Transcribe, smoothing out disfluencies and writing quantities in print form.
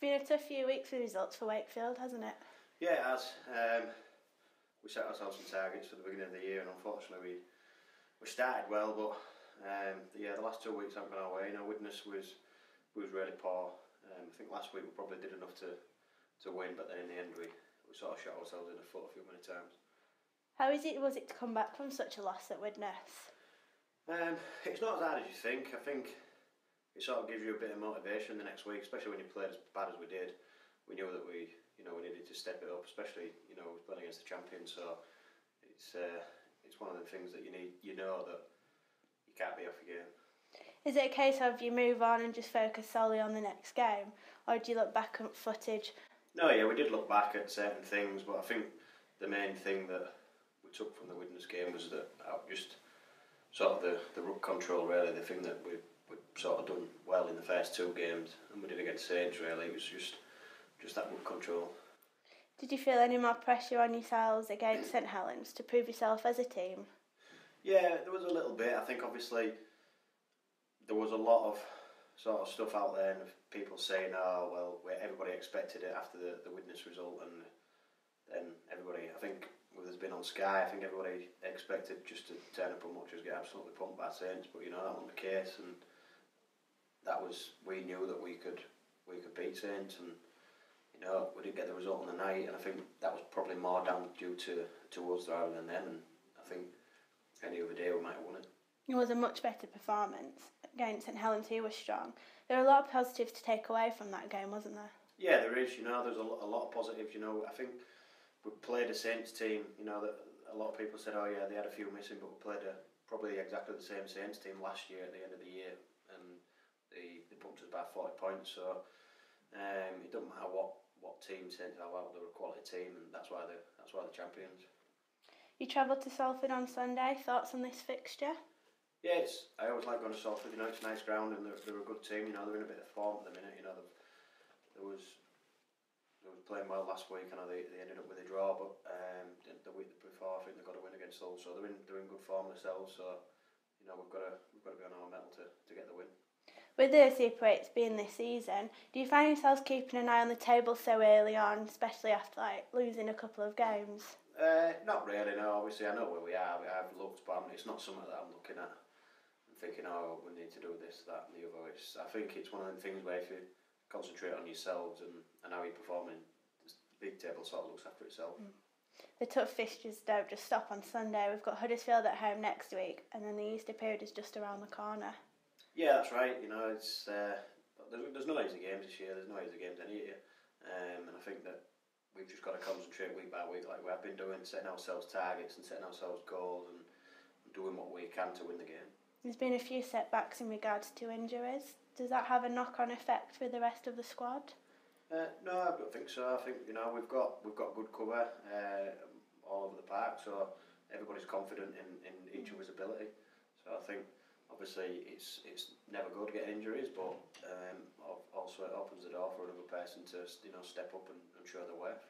been a tough few weeks with results for Wakefield, hasn't it? Yeah, it has. We set ourselves some targets for the beginning of the year, and unfortunately we started well, but the last 2 weeks haven't gone our way. You know, Widnes was really poor. I think last week we probably did enough to win, but then in the end we sort of shot ourselves in the foot a few many times. How was it to come back from such a loss at Widnes? It's not as hard as you think. I think it sort of gives you a bit of motivation the next week, especially when you played as bad as we did. We knew that we needed to step it up, especially we're playing against the champions. So it's one of the things that you need. You know that you can't be off your game. Is it a case of you move on and just focus solely on the next game, or do you look back at footage? No, yeah, we did look back at certain things, but I think the main thing that we took from the Widnes game was that just sort of the ruck control, really, the thing that we sort of done well in the first 2 games, and we did against Saints, really. It was just that ruck control. Did you feel any more pressure on yourselves against St Helens to prove yourself as a team? Yeah, there was a little bit. I think obviously there was a lot of sort of stuff out there and people saying, oh, well, everybody expected it after the Widnes result, and then everybody, I think, with us being on Sky, I think everybody expected just to turn up and watch us get absolutely pumped by Saints, but that wasn't the case, and we knew that we could beat Saints, and we didn't get the result on the night, and I think that was probably more down due to us rather than them, and I think any other day we might have won it. It was a much better performance against St Helens, who was strong. There were a lot of positives to take away from that game, wasn't there? Yeah, there is. There's a lot of positives. I think we played a Saints team. That a lot of people said, oh yeah, they had a few missing, but we played probably exactly the same Saints team last year at the end of the year, and they pumped us by 40 points. So it doesn't matter what team Saints are out, they're a quality team, and that's why they're champions. You travelled to Salford on Sunday. Thoughts on this fixture? Yeah, I always like going to Salford. It's a nice ground, and they're a good team. They're in a bit of form at the minute. They was playing well last week. I know they ended up with a draw, but the week before I think they got a win against Hull, so they're in good form themselves. So we've got to be on our mettle to get the win. With the Super 8s being this season, do you find yourselves keeping an eye on the table so early on, especially after losing a couple of games? Not really, no. Obviously I know where we are. I've looked, but it's not something that I'm looking at and thinking, oh, we need to do this, that and the other. I think it's one of the things where if you concentrate on yourselves and how you're performing, the big table sort of looks after itself. The tough fixtures don't just stop on Sunday. We've got Huddersfield at home next week, and then the Easter period is just around the corner. Yeah, that's right. It's there's no easy games this year. There's no easy games any year, and I think that we've just got to concentrate week by week, like we have been doing, setting ourselves targets and setting ourselves goals and doing what we can to win the game. There's been a few setbacks in regards to injuries. Does that have a knock-on effect with the rest of the squad? No, I don't think so. I think we've got good cover all over the park, so everybody's confident in each other's ability. So I think obviously it's never good to get injuries, but also it opens the door for another person to step up and show their worth.